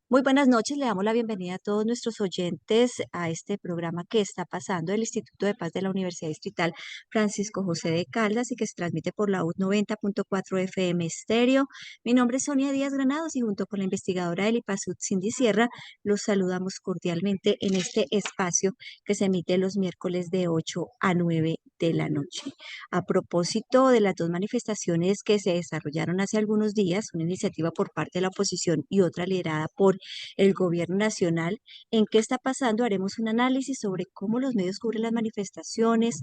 Muy buenas noches, le damos la bienvenida a todos nuestros oyentes a este programa que está pasando del Instituto de Paz de la Universidad Distrital Francisco José de Caldas y que se transmite por la UD 90.4 FM Estéreo. Mi nombre es Sonia Díaz Granados y junto con la investigadora del IPASUD, Cindy Sierra, los saludamos cordialmente en este espacio que se emite los miércoles de 8 a 9 de la noche. A propósito de las dos manifestaciones que se desarrollaron hace algunos días, una iniciativa por parte de la oposición y otra liderada por el gobierno nacional, en qué está pasando, haremos un análisis sobre cómo los medios cubren las manifestaciones,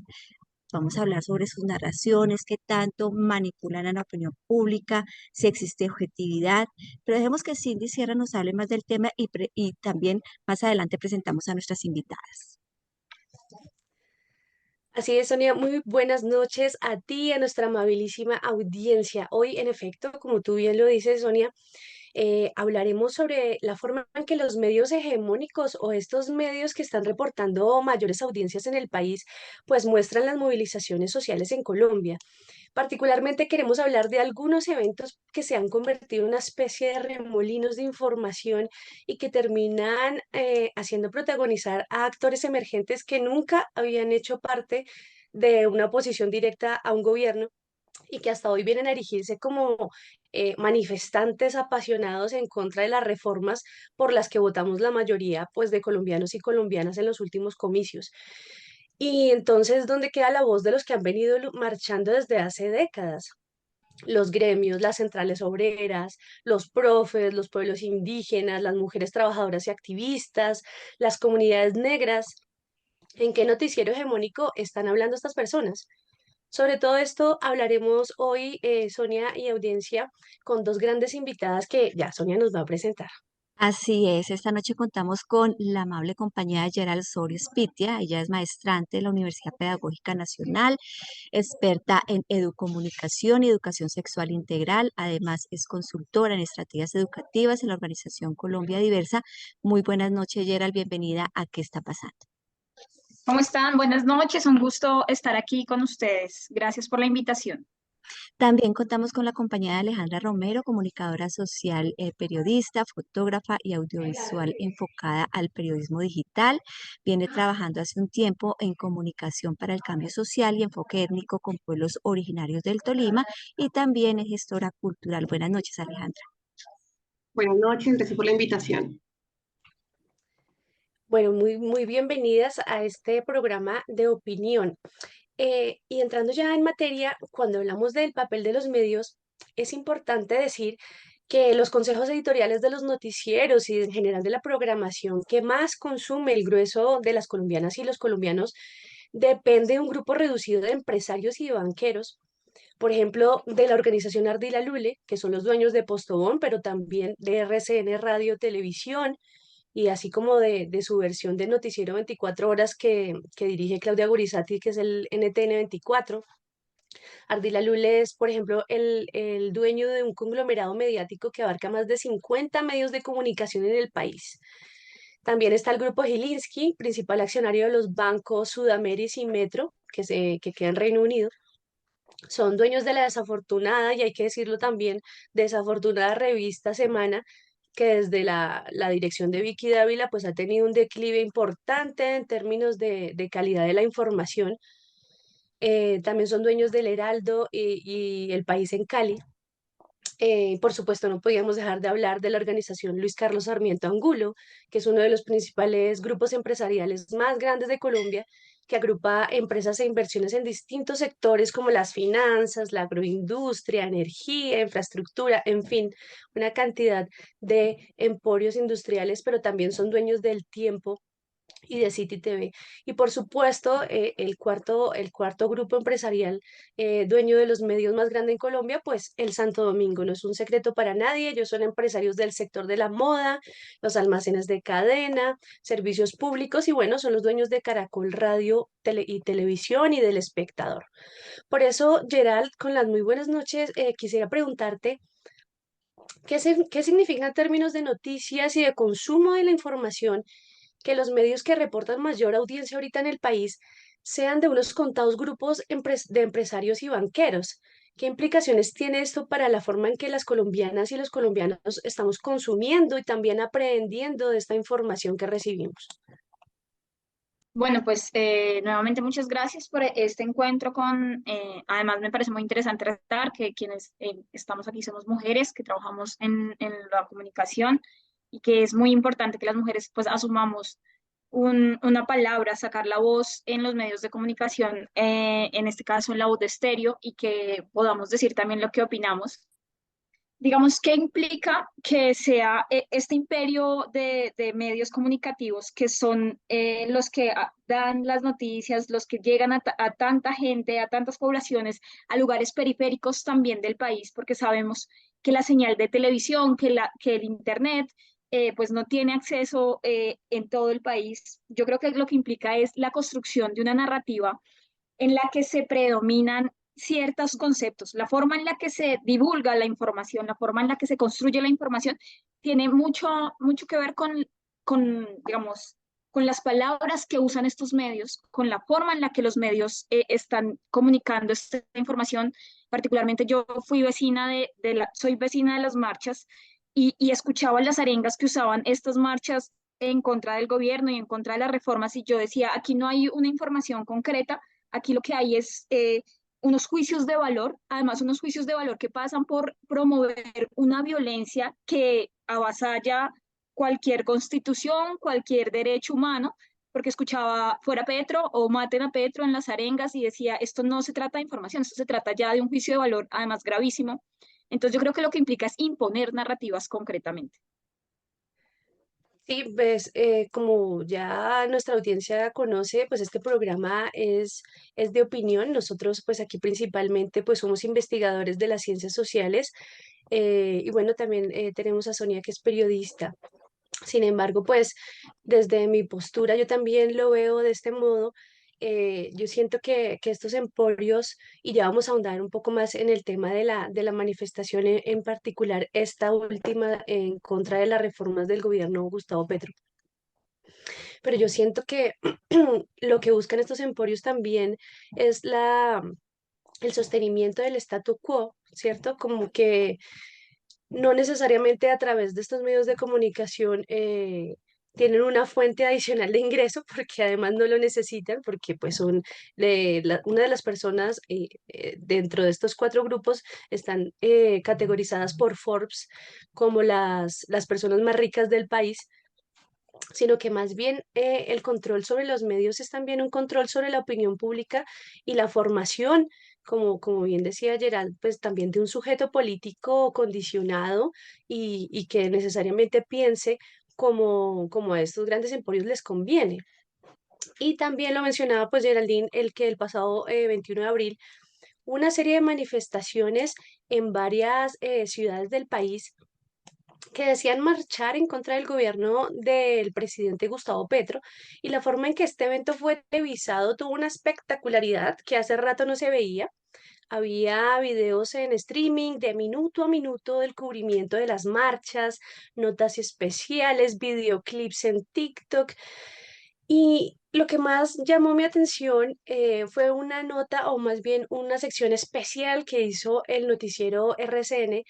vamos a hablar sobre sus narraciones, qué tanto manipulan a la opinión pública, si existe objetividad, pero dejemos que Cindy Sierra nos hable más del tema y también más adelante presentamos a nuestras invitadas. Así es, Sonia, muy buenas noches a ti y a nuestra amabilísima audiencia. Hoy, en efecto, como tú bien lo dices, Sonia, hablaremos sobre la forma en que los medios hegemónicos o estos medios que están reportando mayores audiencias en el país, pues muestran las movilizaciones sociales en Colombia. Particularmente queremos hablar de algunos eventos que se han convertido en una especie de remolinos de información y que terminan haciendo protagonizar a actores emergentes que nunca habían hecho parte de una oposición directa a un gobierno y que hasta hoy vienen a erigirse como manifestantes apasionados en contra de las reformas por las que votamos la mayoría pues, de colombianos y colombianas en los últimos comicios. Y entonces, ¿dónde queda la voz de los que han venido marchando desde hace décadas? Los gremios, las centrales obreras, los profes, los pueblos indígenas, las mujeres trabajadoras y activistas, las comunidades negras. ¿En qué noticiero hegemónico están hablando estas personas? Sobre todo esto hablaremos hoy, Sonia y audiencia, con dos grandes invitadas que ya Sonia nos va a presentar. Así es, esta noche contamos con la amable compañía de Gerald Soria Spitia. Ella es maestrante de la Universidad Pedagógica Nacional, experta en educomunicación y educación sexual integral. Además, es consultora en estrategias educativas en la organización Colombia Diversa. Muy buenas noches, Gerald. Bienvenida a ¿Qué está pasando? ¿Cómo están? Buenas noches, un gusto estar aquí con ustedes. Gracias por la invitación. También contamos con la compañía de Alejandra Romero, comunicadora social, periodista, fotógrafa y audiovisual enfocada al periodismo digital. Viene trabajando hace un tiempo en comunicación para el cambio social y enfoque étnico con pueblos originarios del Tolima y también es gestora cultural. Buenas noches, Alejandra. Buenas noches, gracias por la invitación. Bueno, muy bienvenidas a este programa de opinión. Y entrando ya en materia, cuando hablamos del papel de los medios, es importante decir que los consejos editoriales de los noticieros y en general de la programación que más consume el grueso de las colombianas y los colombianos depende de un grupo reducido de empresarios y de banqueros. Por ejemplo, de la organización Ardila Lule, que son los dueños de Postobón, pero también de RCN Radio Televisión, y así como de su versión de Noticiero 24 horas que dirige Claudia Gurizati, que es el NTN 24. Ardila Lule es, por ejemplo, el dueño de un conglomerado mediático que abarca más de 50 medios de comunicación en el país. También está el grupo Gilinski, principal accionario de los bancos Sudameris y Metro, que queda en Reino Unido. Son dueños de la desafortunada, y hay que decirlo también, desafortunada revista Semana, que desde la dirección de Vicky Dávila pues ha tenido un declive importante en términos de calidad de la información. También son dueños del Heraldo y El País en Cali. Por supuesto, no podíamos dejar de hablar de la organización Luis Carlos Sarmiento Angulo, que es uno de los principales grupos empresariales más grandes de Colombia, que agrupa empresas e inversiones en distintos sectores como las finanzas, la agroindustria, energía, infraestructura, en fin, una cantidad de emporios industriales, pero también son dueños del tiempo y de City TV. Y por supuesto, el cuarto grupo empresarial, dueño de los medios más grandes en Colombia, pues el Santo Domingo. No es un secreto para nadie, ellos son empresarios del sector de la moda, los almacenes de cadena, servicios públicos y bueno, son los dueños de Caracol Radio y Televisión y del Espectador. Por eso, Gerald, con las muy buenas noches, quisiera preguntarte, ¿qué significa en términos de noticias y de consumo de la información que los medios que reportan mayor audiencia ahorita en el país sean de unos contados grupos de empresarios y banqueros? ¿Qué implicaciones tiene esto para la forma en que las colombianas y los colombianos estamos consumiendo y también aprendiendo de esta información que recibimos? Bueno, pues nuevamente muchas gracias por este encuentro además me parece muy interesante resaltar que quienes estamos aquí somos mujeres que trabajamos en la comunicación y que es muy importante que las mujeres pues asumamos una palabra, sacar la voz en los medios de comunicación, en este caso en la voz de estéreo, y que podamos decir también lo que opinamos. Digamos, ¿qué implica que sea este imperio de medios comunicativos que son los que dan las noticias, los que llegan a tanta gente, a tantas poblaciones, a lugares periféricos también del país, porque sabemos que la señal de televisión, que el Internet, pues no tiene acceso en todo el país? Yo creo que lo que implica es la construcción de una narrativa en la que se predominan ciertos conceptos. La forma en la que se divulga la información, la forma en la que se construye la información, tiene mucho que ver digamos, con las palabras que usan estos medios, con la forma en la que los medios están comunicando esta información. Particularmente yo soy vecina de las marchas y escuchaba las arengas que usaban estas marchas en contra del gobierno y en contra de las reformas, y yo decía, aquí no hay una información concreta. Aquí lo que hay es unos juicios de valor, además unos juicios de valor que pasan por promover una violencia que avasalla cualquier constitución, cualquier derecho humano, porque escuchaba fuera Petro o maten a Petro en las arengas y decía, esto no se trata de información, esto se trata ya de un juicio de valor, además gravísimo. Entonces yo creo que lo que implica es imponer narrativas concretamente. Sí, ves, como ya nuestra audiencia conoce, pues este programa es de opinión. Nosotros, pues aquí principalmente, pues somos investigadores de las ciencias sociales, y bueno, también tenemos a Sonia que es periodista. Sin embargo, pues desde mi postura yo también lo veo de este modo. Yo siento que estos emporios, y ya vamos a ahondar un poco más en el tema de la manifestación en particular, esta última en contra de las reformas del gobierno Gustavo Petro, pero yo siento que lo que buscan estos emporios también es el sostenimiento del statu quo, ¿cierto? Como que no necesariamente a través de estos medios de comunicación tienen una fuente adicional de ingreso, porque además no lo necesitan, porque pues son una de las personas dentro de estos cuatro grupos están categorizadas por Forbes como las personas más ricas del país, sino que más bien el control sobre los medios es también un control sobre la opinión pública y la formación, como bien decía Gerald, pues también de un sujeto político condicionado y que necesariamente piense como a estos grandes emporios les conviene. Y también lo mencionaba pues Geraldine, el que el pasado 21 de abril una serie de manifestaciones en varias ciudades del país que decían marchar en contra del gobierno del presidente Gustavo Petro, y la forma en que este evento fue televisado tuvo una espectacularidad que hace rato no se veía. Había videos en streaming de minuto a minuto del cubrimiento de las marchas, notas especiales, videoclips en TikTok. Y lo que más llamó mi atención fue una nota, o más bien una sección especial que hizo el noticiero RCN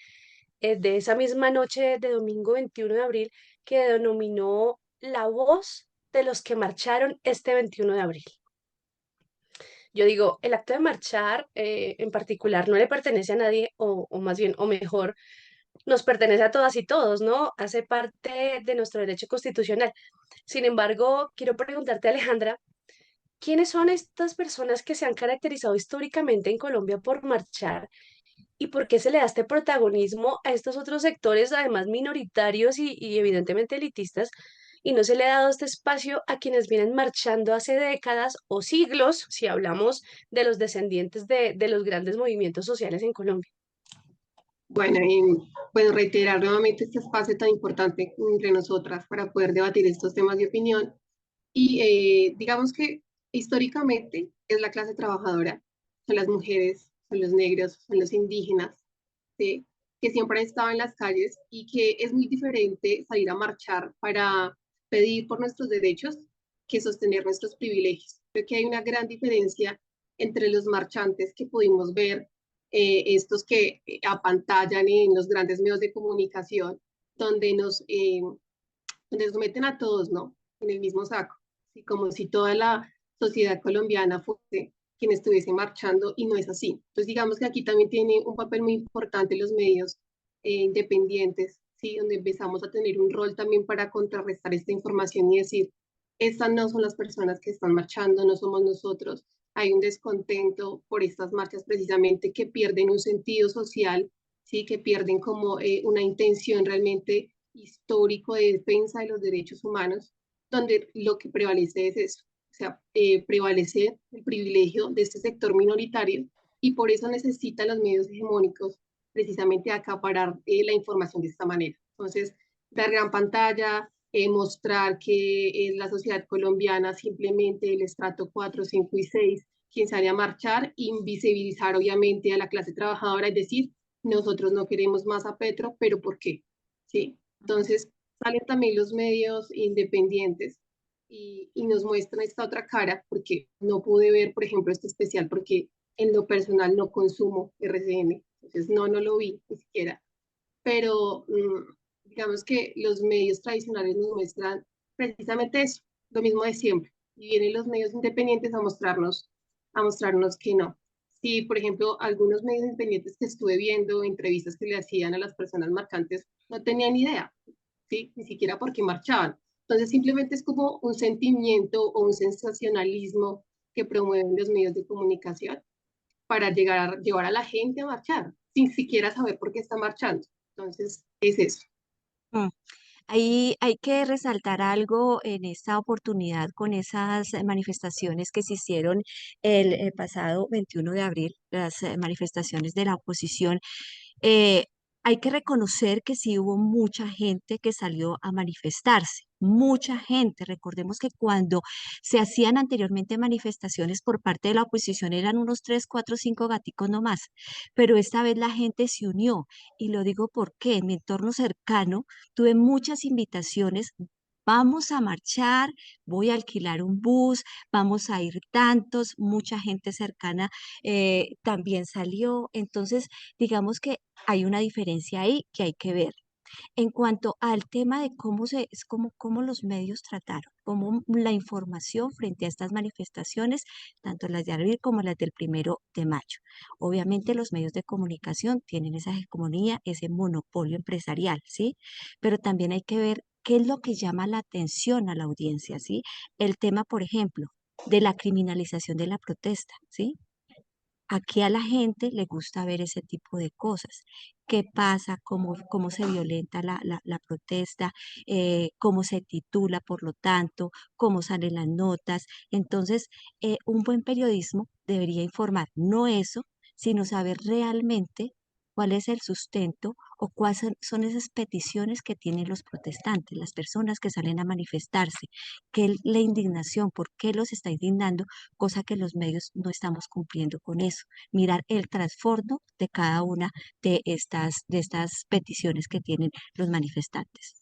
de esa misma noche de domingo 21 de abril, que denominó La voz de los que marcharon este 21 de abril. Yo digo, el acto de marchar en particular no le pertenece a nadie, o más bien, o mejor, nos pertenece a todas y todos, ¿no? Hace parte de nuestro derecho constitucional. Sin embargo, quiero preguntarte, Alejandra, ¿quiénes son estas personas que se han caracterizado históricamente en Colombia por marchar? ¿Y por qué se le da este protagonismo a estos otros sectores, además minoritarios y evidentemente elitistas, y no se le ha dado este espacio a quienes vienen marchando hace décadas o siglos, si hablamos de los descendientes de los grandes movimientos sociales en Colombia? Bueno, y bueno, reiterar nuevamente este espacio tan importante entre nosotras para poder debatir estos temas de opinión. Y digamos que históricamente es la clase trabajadora, son las mujeres, son los negros, son los indígenas, ¿sí? Que siempre han estado en las calles y que es muy diferente salir a marchar para pedir por nuestros derechos que sostener nuestros privilegios. Creo que hay una gran diferencia entre los marchantes que pudimos ver estos que apantallan en los grandes medios de comunicación, donde donde nos meten a todos, ¿no? En el mismo saco, ¿sí? Como si toda la sociedad colombiana fuese quien estuviese marchando y no es así. Entonces, digamos que aquí también tiene un papel muy importante los medios independientes, ¿sí? Donde empezamos a tener un rol también para contrarrestar esta información y decir, estas no son las personas que están marchando, no somos nosotros. Hay un descontento por estas marchas precisamente que pierden un sentido social, ¿sí? Que pierden como una intención realmente histórico de defensa de los derechos humanos, donde lo que prevalece es eso, o sea, prevalece el privilegio de este sector minoritario y por eso necesitan los medios hegemónicos precisamente acaparar la información de esta manera. Entonces, dar gran pantalla, mostrar que es la sociedad colombiana simplemente el estrato 4, 5 y 6 quien sale a marchar, invisibilizar obviamente a la clase trabajadora, es decir, nosotros no queremos más a Petro, pero ¿por qué? ¿Sí? Entonces, salen también los medios independientes y nos muestran esta otra cara, porque no pude ver, por ejemplo, este especial, porque en lo personal no consumo RCN, entonces no lo vi ni siquiera, pero digamos que los medios tradicionales nos muestran precisamente eso, lo mismo de siempre, y vienen los medios independientes a mostrarnos que no. Si, por ejemplo, algunos medios independientes que estuve viendo, entrevistas que le hacían a las personas marcantes, no tenían idea, ¿sí? Ni siquiera por qué marchaban. Entonces, simplemente es como un sentimiento o un sensacionalismo que promueven los medios de comunicación para llevar a la gente a marchar, sin siquiera saber por qué está marchando. Entonces, es eso. Mm. Ahí hay que resaltar algo en esta oportunidad con esas manifestaciones que se hicieron el pasado 21 de abril, las manifestaciones de la oposición. eh, Hay que reconocer que sí hubo mucha gente que salió a manifestarse, mucha gente. Recordemos que cuando se hacían anteriormente manifestaciones por parte de la oposición eran unos 3, 4, 5 gaticos nomás, pero esta vez la gente se unió y lo digo porque en mi entorno cercano tuve muchas invitaciones. Vamos a marchar, voy a alquilar un bus, vamos a ir tantos, mucha gente cercana también salió. Entonces, digamos que hay una diferencia ahí que hay que ver. En cuanto al tema de cómo los medios trataron, cómo la información frente a estas manifestaciones, tanto las de abril como las del 1 de mayo. Obviamente los medios de comunicación tienen esa hegemonía, ese monopolio empresarial, ¿sí? Pero también hay que ver qué es lo que llama la atención a la audiencia, ¿sí? El tema, por ejemplo, de la criminalización de la protesta, ¿sí? Aquí a la gente le gusta ver ese tipo de cosas. ¿Qué pasa? ¿Cómo se violenta la protesta? ¿Cómo se titula, por lo tanto? ¿Cómo salen las notas? Entonces, un buen periodismo debería informar no eso, sino saber realmente cuál es el sustento o cuáles son esas peticiones que tienen los protestantes, las personas que salen a manifestarse, qué es la indignación, por qué los está indignando, cosa que los medios no estamos cumpliendo con eso. Mirar el trasfondo de cada una de estas peticiones que tienen los manifestantes.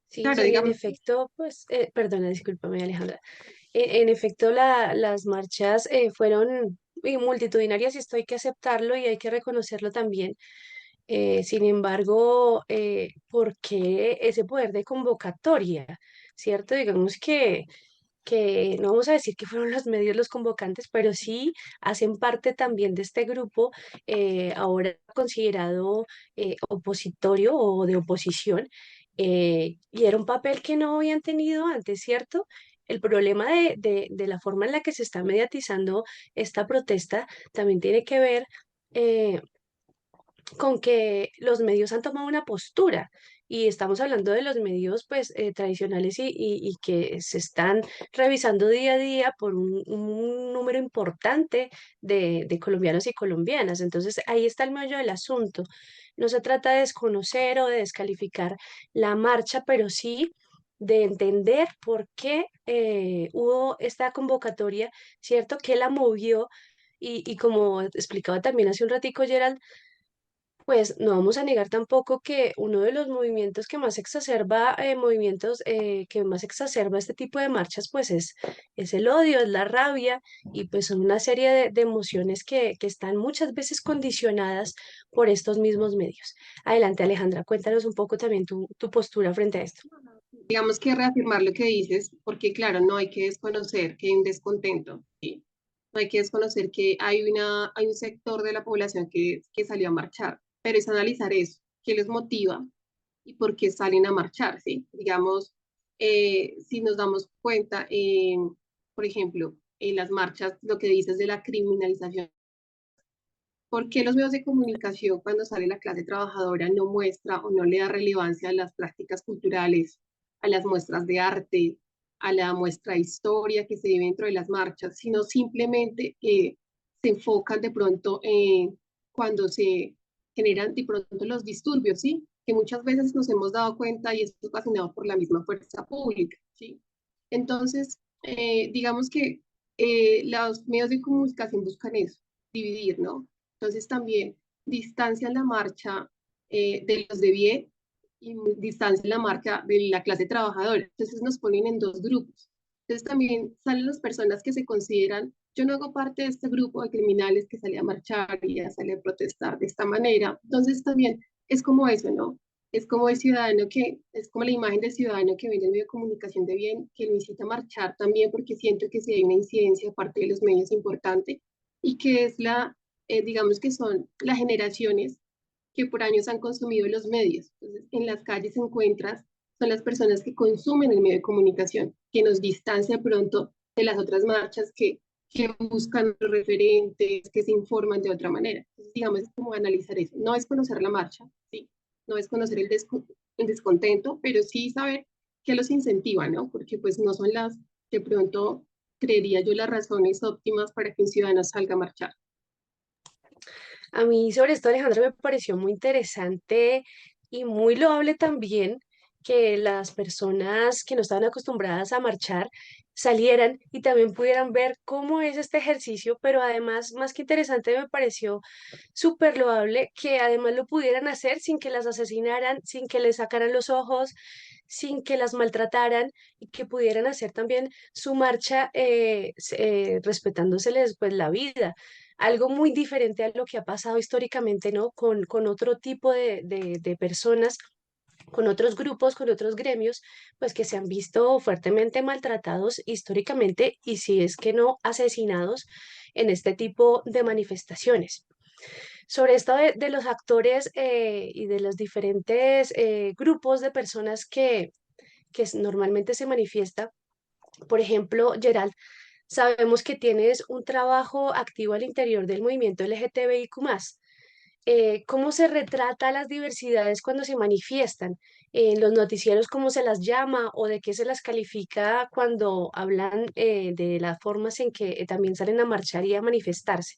Sí, Claro, Jenny, en digamos, efecto, pues, perdona, discúlpame, Alejandra. En efecto, las marchas fueron multitudinarias y esto hay que aceptarlo y hay que reconocerlo también. Sin embargo, ¿por qué ese poder de convocatoria? ¿Cierto? Digamos que no vamos a decir que fueron los medios los convocantes, pero sí hacen parte también de este grupo, ahora considerado opositorio o de oposición, y era un papel que no habían tenido antes, ¿cierto? El problema de la forma en la que se está mediatizando esta protesta también tiene que ver eh, con que los medios han tomado una postura y estamos hablando de los medios pues tradicionales y que se están revisando día a día por un número importante de colombianos y colombianas. Entonces ahí está el meollo del asunto. No se trata de desconocer o de descalificar la marcha, pero sí de entender por qué hubo esta convocatoria, ¿cierto? ¿Qué la movió? Y como explicaba también hace un ratico Gerald, Pues no vamos a negar tampoco que uno de los movimientos que más exacerba, que más exacerba este tipo de marchas, pues es el odio, es la rabia y pues son una serie de emociones que están muchas veces condicionadas por estos mismos medios. Adelante, Alejandra, cuéntanos un poco también tu postura frente a esto. Digamos que reafirmar lo que dices, porque claro, no hay que desconocer que hay un descontento, ¿sí? No hay que desconocer que hay un sector de la población que salió a marchar, pero es analizar eso, qué les motiva y por qué salen a marchar, ¿sí? Digamos, si nos damos cuenta, por ejemplo, en las marchas, lo que dices de la criminalización. ¿Por qué los medios de comunicación cuando sale la clase trabajadora no muestra o no le da relevancia a las prácticas culturales, a las muestras de arte, a la muestra de historia que se vive dentro de las marchas, sino simplemente se enfocan de pronto en cuando se generan de pronto los disturbios, ¿sí? Que muchas veces nos hemos dado cuenta y esto es ocasionado por la misma fuerza pública, ¿sí? Entonces, digamos que los medios de comunicación buscan eso, dividir, ¿no? Entonces también distancian la marcha de los de bien y distancian la marcha de la clase trabajadora. Entonces nos ponen en dos grupos. Entonces también salen las personas que se consideran, yo no hago parte de este grupo de criminales que sale a marchar y ya sale a protestar de esta manera. Entonces también es como eso, ¿no? Es como el ciudadano es como la imagen del ciudadano que ve en el medio de comunicación de bien, que lo incita a marchar también porque siento que si hay una incidencia aparte de los medios importante y que es digamos que son las generaciones que por años han consumido los medios. Entonces, en las calles encuentras, son las personas que consumen el medio de comunicación, que nos distancia pronto de las otras marchas que buscan los referentes, que se informan de otra manera. Entonces, digamos, es como analizar eso. No es conocer la marcha, ¿sí? No es conocer el descontento, pero sí saber qué los incentiva, ¿no? Porque pues no son de pronto, creería yo, las razones óptimas para que un ciudadano salga a marchar. A mí sobre esto, Alejandra, me pareció muy interesante y muy loable también que las personas que no estaban acostumbradas a marchar salieran y también pudieran ver cómo es este ejercicio, pero además, más que interesante, me pareció súper loable que además lo pudieran hacer sin que las asesinaran, sin que les sacaran los ojos, sin que las maltrataran y que pudieran hacer también su marcha respetándoseles pues la vida. Algo muy diferente a lo que ha pasado históricamente, ¿no? Con otro tipo de personas, con otros grupos, con otros gremios, pues que se han visto fuertemente maltratados históricamente y si es que no asesinados en este tipo de manifestaciones. Sobre esto de los actores y de los diferentes grupos de personas normalmente se manifiesta, por ejemplo, Gerald, sabemos que tienes un trabajo activo al interior del movimiento LGTBIQ+. ¿Cómo se retrata las diversidades cuando se manifiestan? En los noticieros, ¿cómo se las llama o de qué se las califica cuando hablan de las formas en que también salen a marchar y a manifestarse?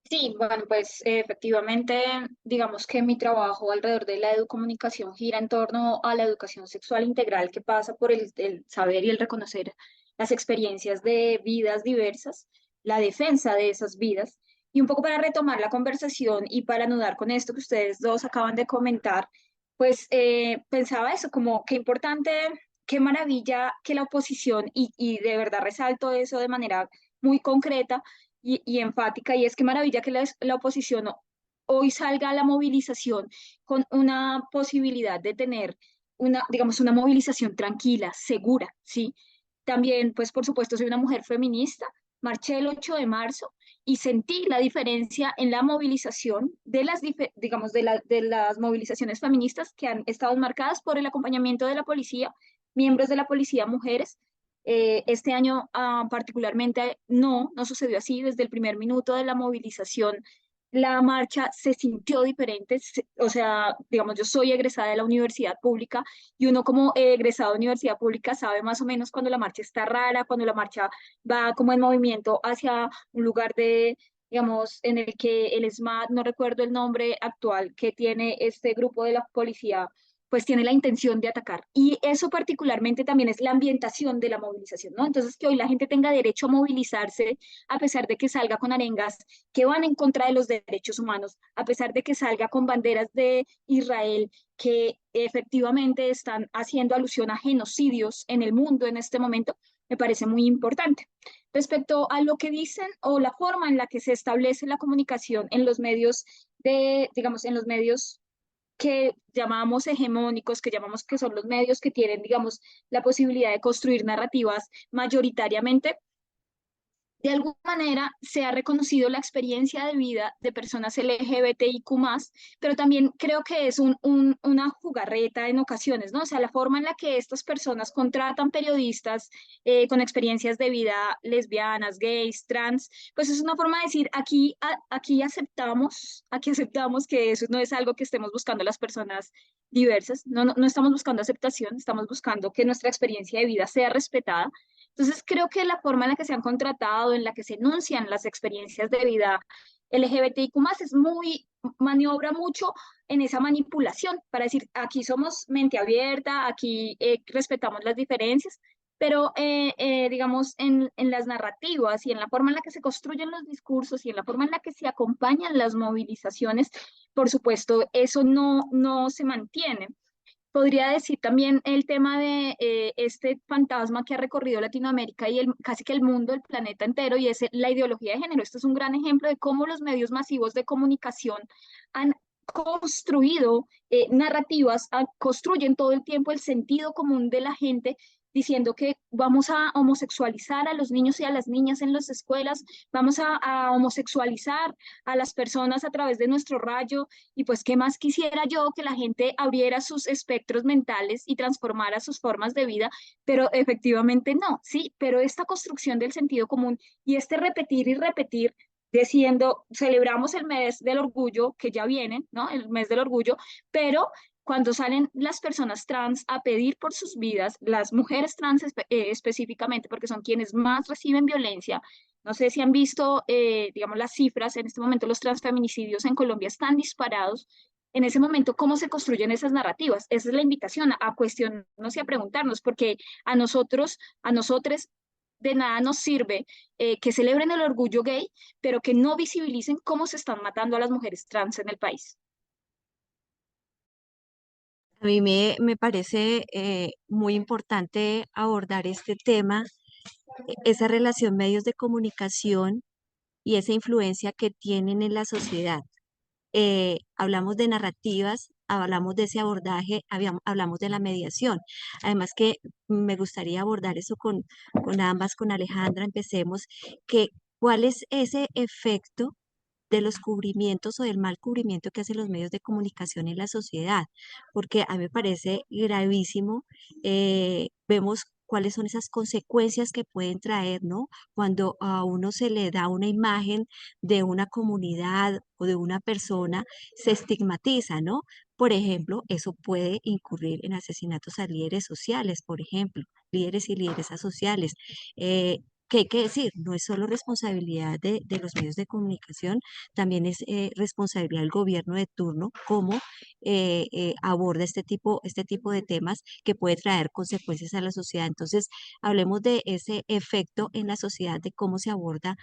Sí, bueno, pues efectivamente, digamos que mi trabajo alrededor de la educomunicación gira en torno a la educación sexual integral que pasa por el saber y el reconocer las experiencias de vidas diversas, la defensa de esas vidas. Y un poco para retomar la conversación y para anudar con esto que ustedes dos acaban de comentar, pues pensaba eso, como qué importante, qué maravilla que la oposición, y de verdad resalto eso de manera muy concreta y enfática, y es que maravilla que la oposición hoy salga a la movilización con una posibilidad de tener una, digamos, una movilización tranquila, segura, ¿sí? También, pues, por supuesto, soy una mujer feminista, marché el 8 de marzo y sentí la diferencia en la movilización de digamos, de las movilizaciones feministas que han estado marcadas por el acompañamiento de la policía, miembros de la policía mujeres. Este año particularmente no sucedió así. Desde el primer minuto de la movilización, la marcha se sintió diferente. O sea, digamos, yo soy egresada de la universidad pública y uno como egresado de universidad pública sabe más o menos cuando la marcha está rara, cuando la marcha va como en movimiento hacia un lugar de, digamos, en el que el SMAT, no recuerdo el nombre actual que tiene este grupo de la policía, pues tiene la intención de atacar. Y eso particularmente también es la ambientación de la movilización, ¿no? Entonces, que hoy la gente tenga derecho a movilizarse a pesar de que salga con arengas que van en contra de los derechos humanos, a pesar de que salga con banderas de Israel que efectivamente están haciendo alusión a genocidios en el mundo en este momento, me parece muy importante. Respecto a lo que dicen o la forma en la que se establece la comunicación en los medios digamos, en los medios que llamamos hegemónicos, que llamamos que son los medios que tienen, digamos, la posibilidad de construir narrativas mayoritariamente, de alguna manera se ha reconocido la experiencia de vida de personas LGBTIQ+, pero también creo que es una jugarreta en ocasiones, ¿no? O sea, la forma en la que estas personas contratan periodistas con experiencias de vida lesbianas, gays, trans, pues es una forma de decir, aquí aceptamos que eso no es algo que estemos buscando las personas diversas, no estamos buscando aceptación, estamos buscando que nuestra experiencia de vida sea respetada. Entonces, creo que la forma en la que se han contratado, en la que se enuncian las experiencias de vida LGBTIQ+, es muy, maniobra mucho en esa manipulación para decir, aquí somos mente abierta, aquí respetamos las diferencias, pero digamos, en las narrativas y en la forma en la que se construyen los discursos y en la forma en la que se acompañan las movilizaciones, por supuesto, eso no se mantiene. Podría decir también el tema de este fantasma que ha recorrido Latinoamérica y casi que el mundo, el planeta entero, y es la ideología de género. Este es un gran ejemplo de cómo los medios masivos de comunicación han construido narrativas, construyen todo el tiempo el sentido común de la gente, diciendo que vamos a homosexualizar a los niños y a las niñas en las escuelas, vamos a homosexualizar a las personas a través de nuestro rayo, y pues, ¿qué más quisiera yo que la gente abriera sus espectros mentales y transformara sus formas de vida? Pero efectivamente no, sí, pero esta construcción del sentido común y este repetir y repetir, diciendo, celebramos el mes del orgullo, que ya viene, ¿no? El mes del orgullo, pero cuando salen las personas trans a pedir por sus vidas, las mujeres trans específicamente, porque son quienes más reciben violencia. No sé si han visto, digamos, las cifras. En este momento los transfeminicidios en Colombia están disparados. En ese momento, ¿cómo se construyen esas narrativas? Esa es la invitación a cuestionarnos y a preguntarnos, porque a nosotros, de nada nos sirve que celebren el orgullo gay, pero que no visibilicen cómo se están matando a las mujeres trans en el país. A mí me parece muy importante abordar este tema, esa relación medios de comunicación y esa influencia que tienen en la sociedad. Hablamos de narrativas, hablamos de ese abordaje, hablamos de la mediación. Además que me gustaría abordar eso con ambas, con Alejandra, empecemos, que cuál es ese efecto de los cubrimientos o del mal cubrimiento que hacen los medios de comunicación en la sociedad, porque a mí me parece gravísimo. Vemos cuáles son esas consecuencias que pueden traer, ¿no? Cuando a uno se le da una imagen de una comunidad o de una persona, se estigmatiza, ¿no? Por ejemplo, eso puede incurrir en asesinatos a líderes sociales, por ejemplo, líderes y lideresas sociales. ¿Qué hay que decir? No es solo responsabilidad de los medios de comunicación, también es responsabilidad del gobierno de turno cómo aborda este tipo de temas que puede traer consecuencias a la sociedad. Entonces, hablemos de ese efecto en la sociedad, de cómo se aborda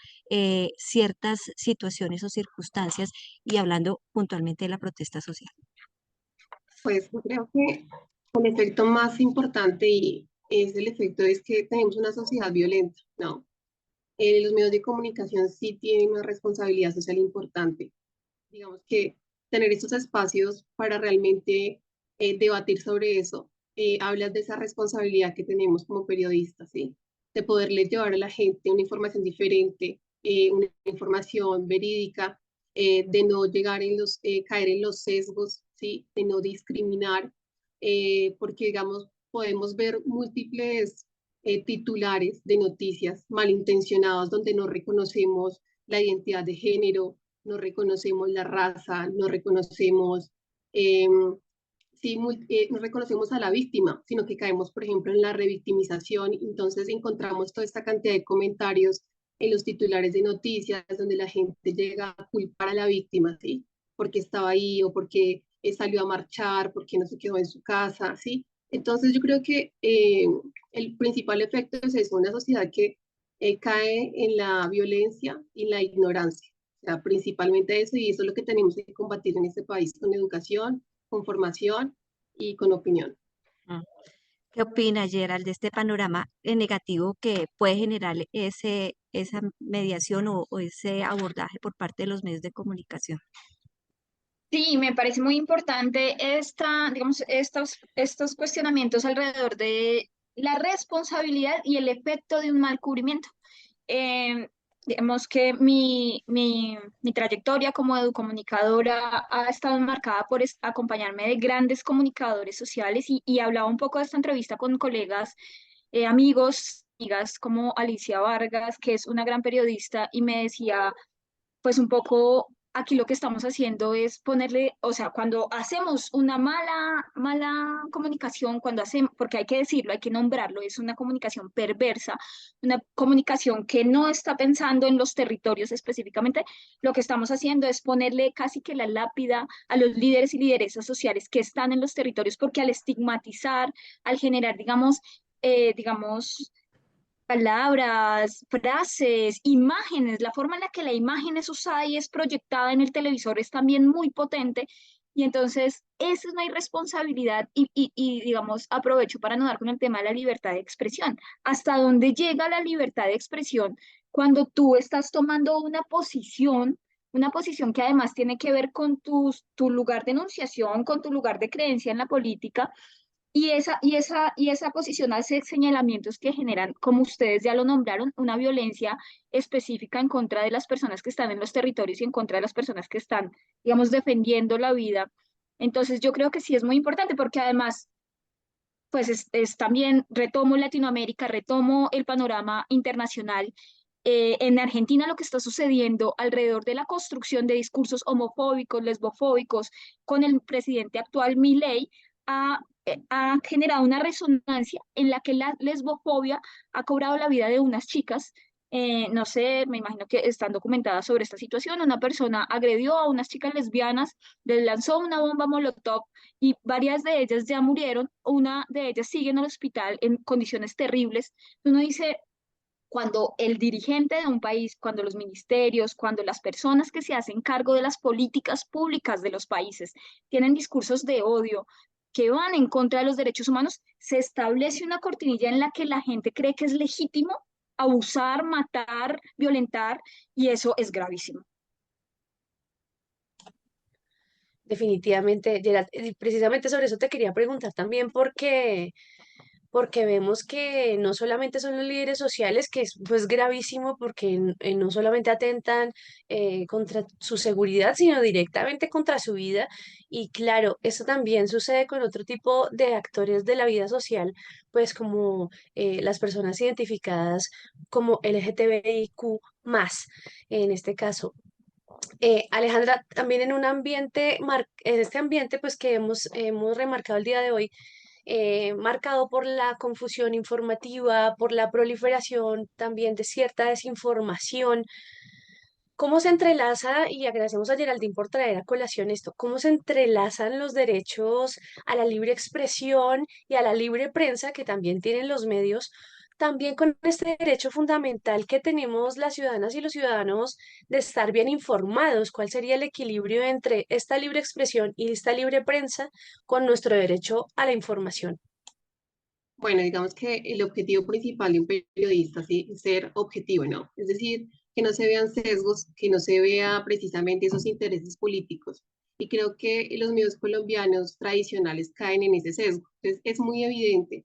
ciertas situaciones o circunstancias y hablando puntualmente de la protesta social. Pues creo que el efecto más importante y es el efecto es que tenemos una sociedad violenta, ¿no? Los medios de comunicación sí tienen una responsabilidad social importante. Digamos que tener estos espacios para realmente debatir sobre eso, hablas de esa responsabilidad que tenemos como periodistas, ¿sí? De poderle llevar a la gente una información diferente, una información verídica, de no llegar caer en los sesgos, ¿sí? De no discriminar, porque digamos, podemos ver múltiples titulares de noticias malintencionadas donde no reconocemos la identidad de género, no reconocemos la raza, no reconocemos, sí, no reconocemos a la víctima, sino que caemos, por ejemplo, en la revictimización. Entonces encontramos toda esta cantidad de comentarios en los titulares de noticias donde la gente llega a culpar a la víctima, ¿sí? Porque estaba ahí o porque salió a marchar, por qué no se quedó en su casa, ¿sí? Entonces yo creo que el principal efecto es eso, una sociedad que cae en la violencia y la ignorancia. O sea, principalmente eso, y eso es lo que tenemos que combatir en este país con educación, con formación y con opinión. Mm. ¿Qué opina Gerald de este panorama negativo que puede generar esa mediación o ese abordaje por parte de los medios de comunicación? Sí, me parece muy importante digamos, estos cuestionamientos alrededor de la responsabilidad y el efecto de un mal cubrimiento. Digamos que mi trayectoria como educomunicadora ha estado marcada por acompañarme de grandes comunicadores sociales y hablaba un poco de esta entrevista con colegas, amigos, amigas como Alicia Vargas, que es una gran periodista, y me decía pues un poco aquí lo que estamos haciendo es ponerle, o sea, cuando hacemos una mala comunicación, cuando hacemos, porque hay que decirlo, hay que nombrarlo, es una comunicación perversa, una comunicación que no está pensando en los territorios específicamente, lo que estamos haciendo es ponerle casi que la lápida a los líderes y lideresas sociales que están en los territorios, porque al estigmatizar, al generar, digamos, palabras, frases, imágenes, la forma en la que la imagen es usada y es proyectada en el televisor es también muy potente. Y entonces, esa es una irresponsabilidad digamos, aprovecho para anudar con el tema de la libertad de expresión. ¿Hasta dónde llega la libertad de expresión cuando tú estás tomando una posición que además tiene que ver con tu lugar de enunciación, con tu lugar de creencia en la política? Y esa posición hace señalamientos que generan, como ustedes ya lo nombraron, una violencia específica en contra de las personas que están en los territorios y en contra de las personas que están, digamos, defendiendo la vida. Entonces, yo creo que sí es muy importante porque además, pues es también, retomo Latinoamérica, retomo el panorama internacional. En Argentina lo que está sucediendo alrededor de la construcción de discursos homofóbicos, lesbofóbicos, con el presidente actual Milei, ha generado una resonancia en la que la lesbofobia ha cobrado la vida de unas chicas. No sé, me imagino que están documentadas sobre esta situación. Una persona agredió a unas chicas lesbianas, les lanzó una bomba molotov y varias de ellas ya murieron. Una de ellas sigue en el hospital en condiciones terribles. Uno dice, cuando el dirigente de un país, cuando los ministerios, cuando las personas que se hacen cargo de las políticas públicas de los países tienen discursos de odio que van en contra de los derechos humanos, se establece una cortinilla en la que la gente cree que es legítimo abusar, matar, violentar, y eso es gravísimo. Definitivamente, Gerard, precisamente sobre eso te quería preguntar también porque vemos que no solamente son los líderes sociales, que es pues gravísimo porque no solamente atentan contra su seguridad, sino directamente contra su vida. Y claro, eso también sucede con otro tipo de actores de la vida social, pues como las personas identificadas como LGTBIQ más, en este caso. Alejandra, también en un ambiente, en este ambiente pues que hemos remarcado el día de hoy, marcado por la confusión informativa, por la proliferación también de cierta desinformación. ¿Cómo se entrelaza, y agradecemos a Geraldine por traer a colación esto, cómo se entrelazan los derechos a la libre expresión y a la libre prensa que también tienen los medios, también con este derecho fundamental que tenemos las ciudadanas y los ciudadanos de estar bien informados? ¿Cuál sería el equilibrio entre esta libre expresión y esta libre prensa con nuestro derecho a la información? Bueno, digamos que el objetivo principal de un periodista, ¿sí? Es ser objetivo, ¿no? Es decir, que no se vean sesgos, que no se vea precisamente esos intereses políticos. Y creo que los medios colombianos tradicionales caen en ese sesgo. Entonces, es muy evidente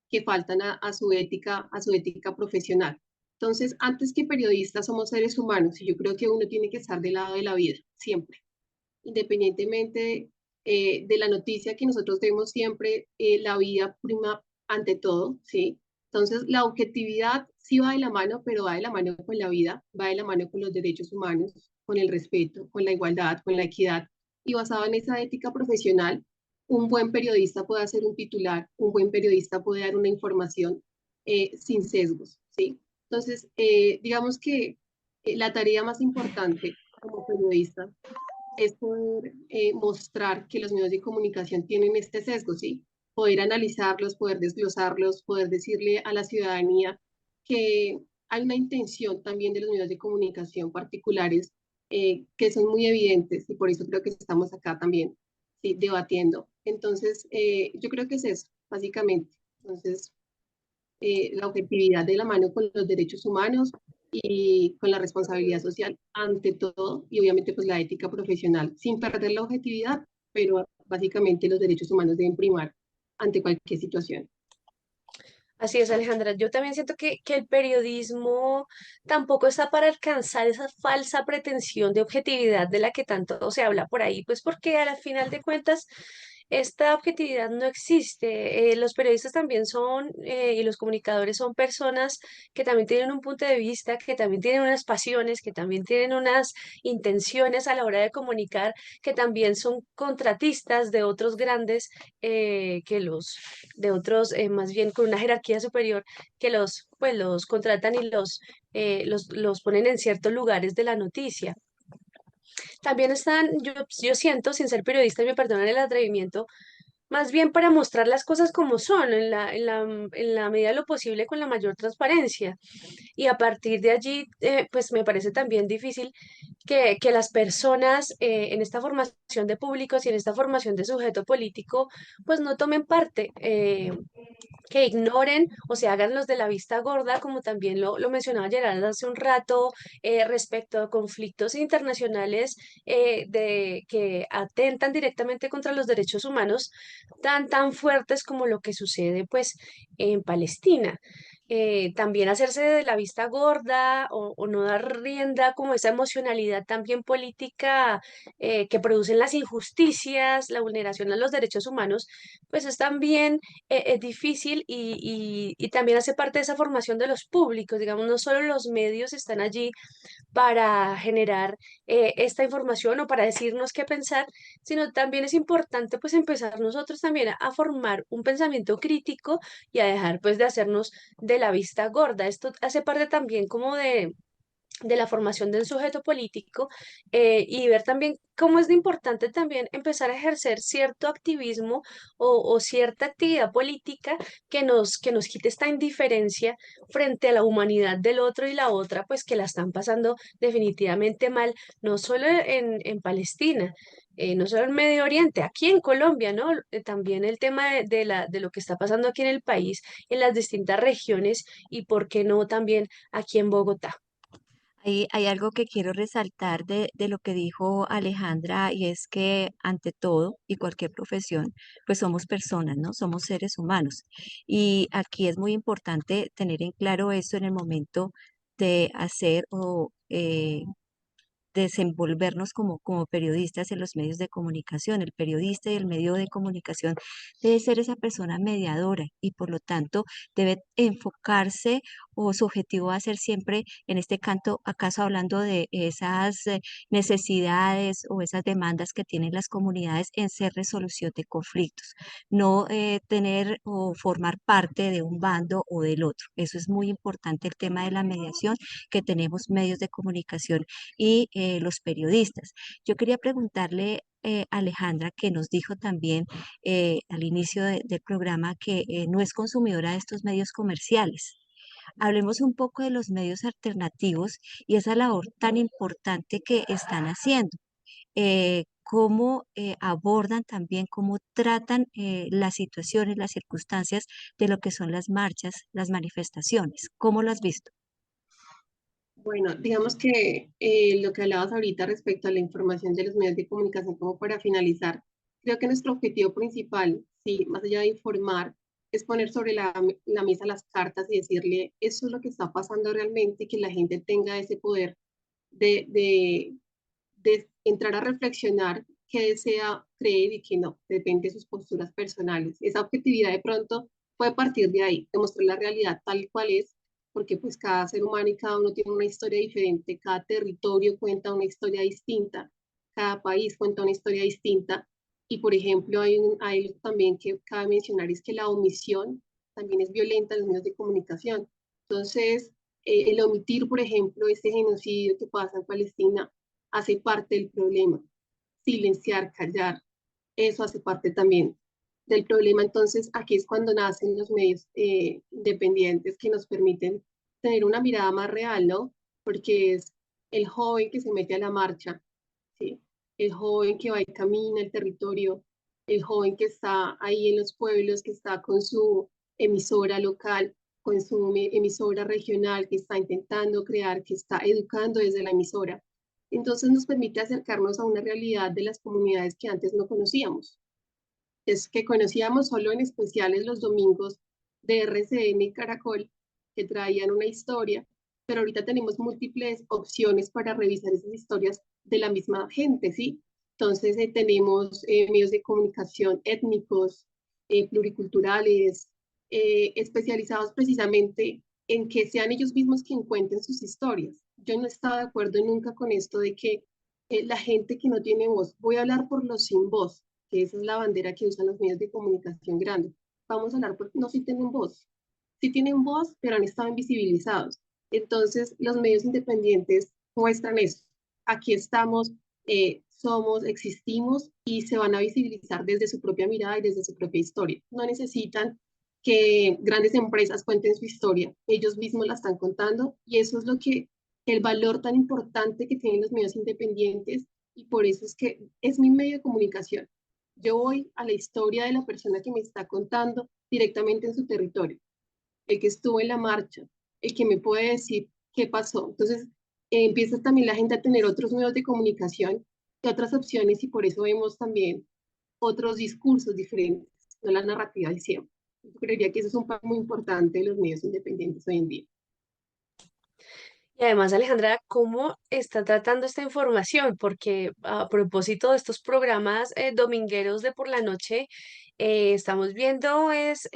que faltan a su ética profesional. Entonces, antes que periodistas somos seres humanos y yo creo que uno tiene que estar del lado de la vida, siempre, independientemente de la noticia que nosotros vemos siempre, la vida prima ante todo, ¿sí? Entonces, la objetividad sí va de la mano, pero va de la mano con la vida, va de la mano con los derechos humanos, con el respeto, con la igualdad, con la equidad. Y basado en esa ética profesional, un buen periodista puede hacer un titular, un buen periodista puede dar una información sin sesgos, ¿sí? Entonces, digamos que la tarea más importante como periodista es poder mostrar que los medios de comunicación tienen este sesgo, ¿sí? Poder analizarlos, poder desglosarlos, poder decirle a la ciudadanía que hay una intención también de los medios de comunicación particulares que son muy evidentes y por eso creo que estamos acá también, ¿sí? Debatiendo. Entonces, yo creo que es eso, básicamente. Entonces, la objetividad de la mano con los derechos humanos y con la responsabilidad social ante todo y obviamente pues la ética profesional, sin perder la objetividad, pero básicamente los derechos humanos deben primar ante cualquier situación. Así es, Alejandra. Yo también siento que el periodismo tampoco está para alcanzar esa falsa pretensión de objetividad de la que tanto se habla por ahí, pues porque al final de cuentas esta objetividad no existe. Los periodistas también son y los comunicadores son personas que también tienen un punto de vista, que también tienen unas pasiones, que también tienen unas intenciones a la hora de comunicar, que también son contratistas de otros grandes que los de otros, más bien con una jerarquía superior, que pues, los contratan y los ponen en ciertos lugares de la noticia. También están, yo siento, sin ser periodista, y me perdonan el atrevimiento, más bien para mostrar las cosas como son, en la medida de lo posible, con la mayor transparencia. Y a partir de allí, pues me parece también difícil que las personas en esta formación de públicos y en esta formación de sujeto político, pues no tomen parte. Que ignoren o se hagan los de la vista gorda, como también lo mencionaba Gerard hace un rato, respecto a conflictos internacionales que atentan directamente contra los derechos humanos, tan fuertes como lo que sucede pues en Palestina. También hacerse de la vista gorda o no dar rienda como esa emocionalidad también política que producen las injusticias, la vulneración a los derechos humanos, pues es también es difícil y también hace parte de esa formación de los públicos, digamos, no solo los medios están allí para generar esta información o para decirnos qué pensar, sino también es importante pues empezar nosotros también a formar un pensamiento crítico y a dejar pues de hacernos de la vista gorda. Esto hace parte también como de la formación de un sujeto político y ver también cómo es de importante también empezar a ejercer cierto activismo o cierta actividad política que nos quite esta indiferencia frente a la humanidad del otro y la otra, pues que la están pasando definitivamente mal, no solo en Palestina. No solo en Medio Oriente, aquí en Colombia, ¿no? También el tema de lo que está pasando aquí en el país, en las distintas regiones y, ¿por qué no, también aquí en Bogotá? Hay algo que quiero resaltar de lo que dijo Alejandra y es que ante todo y cualquier profesión, pues somos personas, ¿no? Somos seres humanos. Y aquí es muy importante tener en claro esto en el momento de hacer o desenvolvernos como periodistas en los medios de comunicación. El periodista y el medio de comunicación debe ser esa persona mediadora y por lo tanto debe enfocarse o su objetivo va a ser siempre, en este canto, acaso hablando de esas necesidades o esas demandas que tienen las comunidades en ser resolución de conflictos, no tener o formar parte de un bando o del otro. Eso es muy importante el tema de la mediación que tenemos medios de comunicación y los periodistas. Yo quería preguntarle a Alejandra, que nos dijo también al inicio del programa que no es consumidora de estos medios comerciales. Hablemos un poco de los medios alternativos y esa labor tan importante que están haciendo. Cómo abordan también, cómo tratan las situaciones, las circunstancias de lo que son las marchas, las manifestaciones. ¿Cómo lo has visto? Bueno, digamos que lo que hablabas ahorita respecto a la información de los medios de comunicación, como para finalizar, creo que nuestro objetivo principal, sí, más allá de informar, es poner sobre la mesa las cartas y decirle, eso es lo que está pasando realmente y que la gente tenga ese poder de, de, de entrar a reflexionar qué desea creer y qué no, depende de sus posturas personales. Esa objetividad de pronto puede partir de ahí, de mostrar la realidad tal cual es, porque pues cada ser humano y cada uno tiene una historia diferente, cada territorio cuenta una historia distinta, cada país cuenta una historia distinta. Y por ejemplo, hay algo también que cabe mencionar, es que la omisión también es violenta en los medios de comunicación. Entonces, el omitir, por ejemplo, este genocidio que pasa en Palestina hace parte del problema. silenciar, callar. Eso hace parte también del problema. Entonces, aquí es cuando nacen los medios independientes que nos permiten tener una mirada más real, ¿no? Porque es el joven que se mete a la marcha, ¿sí? El joven que va y camina el territorio, el joven que está ahí en los pueblos, que está con su emisora local, con su emisora regional, que está intentando crear, que está educando desde la emisora. Entonces nos permite acercarnos a una realidad de las comunidades que antes no conocíamos. Es que conocíamos solo en especiales los domingos de RCN y Caracol, que traían una historia, pero ahorita tenemos múltiples opciones para revisar esas historias de la misma gente, ¿sí? Entonces tenemos medios de comunicación étnicos, pluriculturales, especializados precisamente en que sean ellos mismos quien cuenten sus historias. Yo no estaba de acuerdo nunca con esto de que la gente que no tiene voz, voy a hablar por los sin voz, que esa es la bandera que usan los medios de comunicación grandes. Vamos a hablar porque no, sí tienen voz, pero han estado invisibilizados. Entonces, los medios independientes muestran eso. Aquí estamos, somos, existimos y se van a visibilizar desde su propia mirada y desde su propia historia. No necesitan que grandes empresas cuenten su historia, ellos mismos la están contando y eso es lo que el valor tan importante que tienen los medios independientes y por eso es que es mi medio de comunicación. Yo voy a la historia de la persona que me está contando directamente en su territorio, el que estuvo en la marcha, el que me puede decir qué pasó. Entonces, empieza también la gente a tener otros medios de comunicación y otras opciones y por eso vemos también otros discursos diferentes, no la narrativa de siempre. Yo creería que eso es un paso muy importante de los medios independientes hoy en día. Y además, Alejandra, ¿cómo está tratando esta información? Porque a propósito de estos programas domingueros de por la noche, estamos viendo es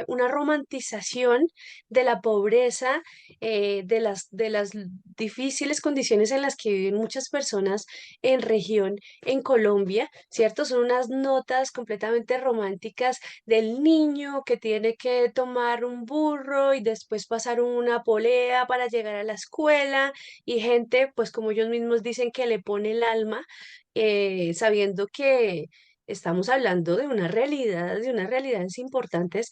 una romantización de la pobreza, de las difíciles condiciones en las que viven muchas personas en región, en Colombia, ¿cierto? Son unas notas completamente románticas del niño que tiene que tomar un burro y después pasar una polea para llegar a la escuela y gente, pues como ellos mismos dicen, que le pone el alma, sabiendo que estamos hablando de unas realidades importantes,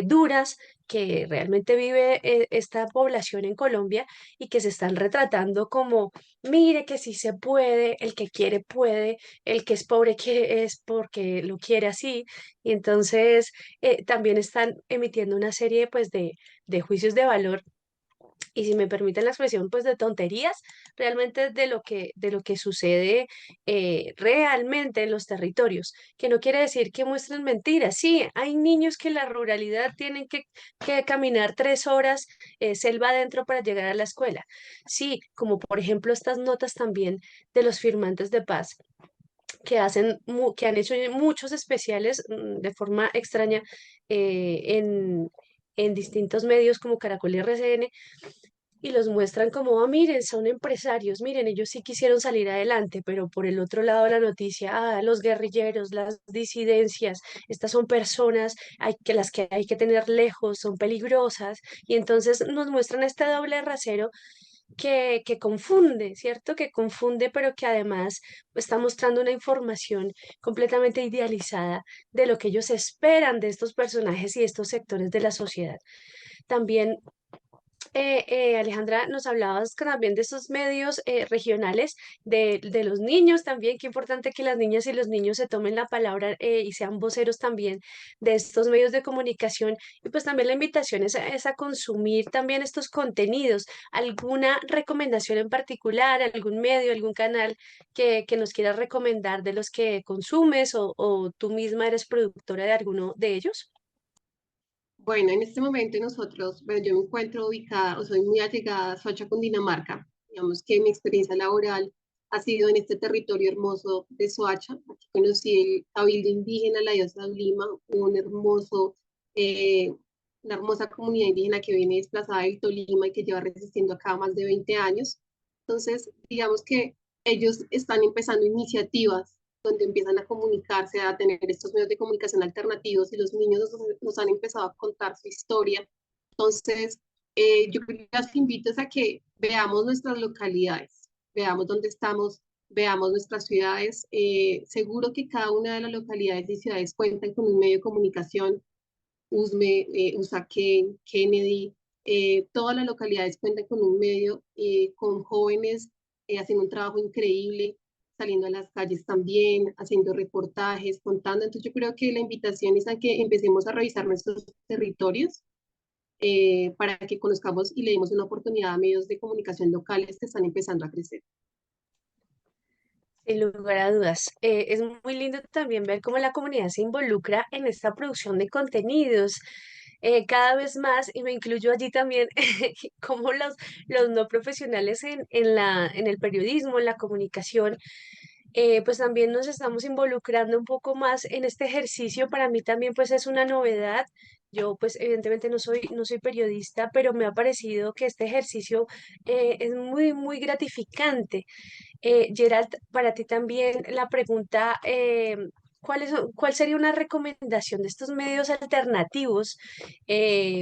duras, que realmente vive esta población en Colombia y que se están retratando como, mire que sí se puede, el que quiere puede, el que es pobre quiere, es porque lo quiere así. Y entonces también están emitiendo una serie pues de juicios de valor y si me permiten la expresión, pues de tonterías, realmente de lo que sucede realmente en los territorios, que no quiere decir que muestren mentiras. Sí, hay niños que en la ruralidad tienen que caminar 3 horas selva adentro para llegar a la escuela. Sí, como por ejemplo estas notas también de los firmantes de paz que han hecho muchos especiales de forma extraña en distintos medios como Caracol y RCN, y los muestran como, "Ah, miren, son empresarios, miren, ellos sí quisieron salir adelante, pero por el otro lado de la noticia, los guerrilleros, las disidencias, estas son personas las que hay que tener lejos, son peligrosas", y entonces nos muestran este doble rasero que confunde, ¿cierto? Que confunde, pero que además está mostrando una información completamente idealizada de lo que ellos esperan de estos personajes y estos sectores de la sociedad. También Alejandra, nos hablabas también de esos medios regionales, de los niños también. Qué importante que las niñas y los niños se tomen la palabra y sean voceros también de estos medios de comunicación. Y pues también la invitación es a consumir también estos contenidos. ¿Alguna recomendación en particular, algún medio, algún canal que nos quieras recomendar de los que consumes o tú misma eres productora de alguno de ellos? Bueno, en este momento nosotros, bueno, yo me encuentro ubicada o soy muy allegada a Soacha, Cundinamarca. Digamos que mi experiencia laboral ha sido en este territorio hermoso de Soacha. Aquí conocí el cabildo indígena, la diosa de Lima, eh, una hermosa comunidad indígena que viene desplazada del Tolima y que lleva resistiendo acá más de 20 años. Entonces, digamos que ellos están empezando iniciativas donde empiezan a comunicarse, a tener estos medios de comunicación alternativos y los niños nos han empezado a contar su historia. Entonces, yo les invito a que veamos nuestras localidades, veamos dónde estamos veamos nuestras ciudades. Seguro que cada una de las localidades y ciudades cuentan con un medio de comunicación, Usme, Usaquén, Kennedy, todas las localidades cuentan con un medio, con jóvenes haciendo un trabajo increíble, saliendo a las calles también, haciendo reportajes, contando. Entonces yo creo que la invitación es a que empecemos a revisar nuestros territorios para que conozcamos y le demos una oportunidad a medios de comunicación locales que están empezando a crecer. Sin lugar a dudas. Es muy lindo también ver cómo la comunidad se involucra en esta producción de contenidos cada vez más, y me incluyo allí también, como los no profesionales en el periodismo, en la comunicación, pues también nos estamos involucrando un poco más en este ejercicio. Para mí también pues es una novedad. Yo pues evidentemente no soy periodista, pero me ha parecido que este ejercicio es muy, muy gratificante. Gerald, para ti también la pregunta, ¿cuál sería una recomendación de estos medios alternativos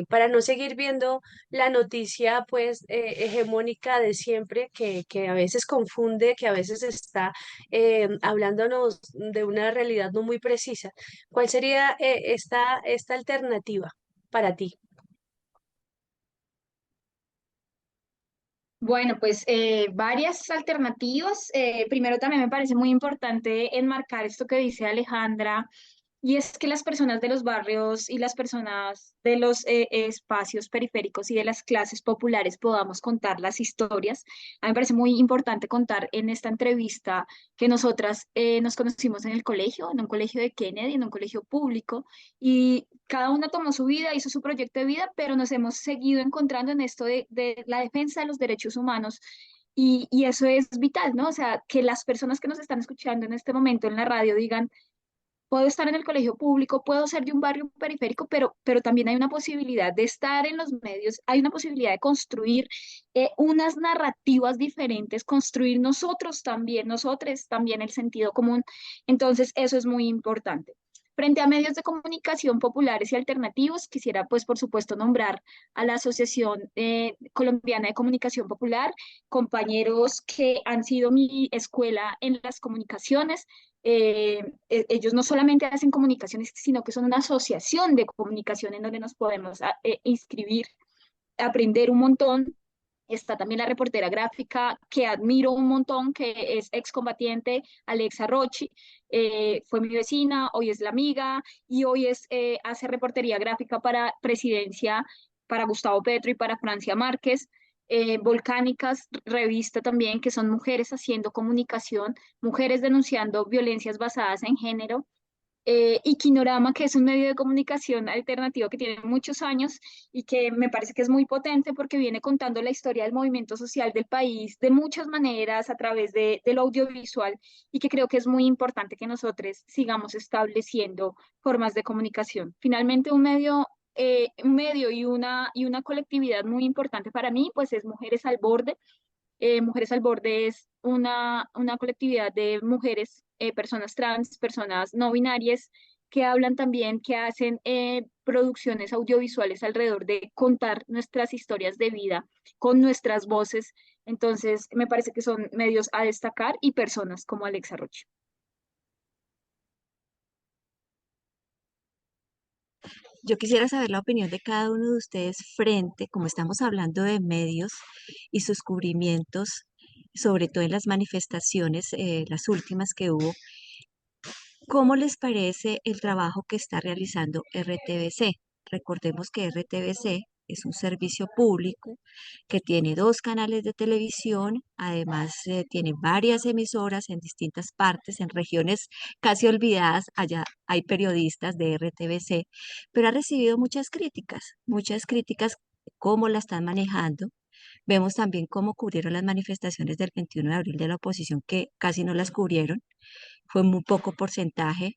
para no seguir viendo la noticia pues hegemónica de siempre que a veces confunde, que a veces está hablándonos de una realidad no muy precisa? ¿Cuál sería esta alternativa para ti? Bueno, pues varias alternativas. Primero también me parece muy importante enmarcar esto que dice Alejandra, y es que las personas de los barrios y las personas de los espacios periféricos y de las clases populares podamos contar las historias. A mí me parece muy importante contar en esta entrevista que nosotras nos conocimos en el colegio, en un colegio de Kennedy, en un colegio público, y cada una tomó su vida, hizo su proyecto de vida, pero nos hemos seguido encontrando en esto de la defensa de los derechos humanos. Y eso es vital, ¿no? O sea, que las personas que nos están escuchando en este momento en la radio digan, puedo estar en el colegio público, puedo ser de un barrio periférico, pero también hay una posibilidad de estar en los medios, hay una posibilidad de construir unas narrativas diferentes, construir nosotros también el sentido común. Entonces, eso es muy importante. Frente a medios de comunicación populares y alternativos, quisiera, pues, por supuesto, nombrar a la Asociación Colombiana de Comunicación Popular, compañeros que han sido mi escuela en las comunicaciones. Ellos no solamente hacen comunicaciones, sino que son una asociación de comunicación en donde nos podemos inscribir, aprender un montón. Está también la reportera gráfica que admiro un montón, que es excombatiente, Alexa Rochi. Fue mi vecina, hoy es la amiga y hoy hace reportería gráfica para Presidencia, para Gustavo Petro y para Francia Márquez. Volcánicas, revista también, que son mujeres haciendo comunicación, mujeres denunciando violencias basadas en género. Y Kinorama, que es un medio de comunicación alternativo que tiene muchos años y que me parece que es muy potente porque viene contando la historia del movimiento social del país de muchas maneras a través de lo audiovisual, y que creo que es muy importante que nosotros sigamos estableciendo formas de comunicación. Finalmente, un medio y una colectividad muy importante para mí, pues es Mujeres al Borde. Mujeres al Borde es una colectividad de mujeres, personas trans, personas no binarias, que hablan también, que hacen producciones audiovisuales alrededor de contar nuestras historias de vida con nuestras voces. Entonces, me parece que son medios a destacar y personas como Alexa Roche. Yo quisiera saber la opinión de cada uno de ustedes frente, como estamos hablando de medios y sus cubrimientos, sobre todo en las manifestaciones, las últimas que hubo. ¿Cómo les parece el trabajo que está realizando RTBC? Recordemos que RTBC es un servicio público que tiene dos canales de televisión, además tiene varias emisoras en distintas partes, en regiones casi olvidadas. Allá hay periodistas de RTBC, pero ha recibido muchas críticas de cómo la están manejando. Vemos también cómo cubrieron las manifestaciones del 21 de abril de la oposición, que casi no las cubrieron, fue muy poco porcentaje.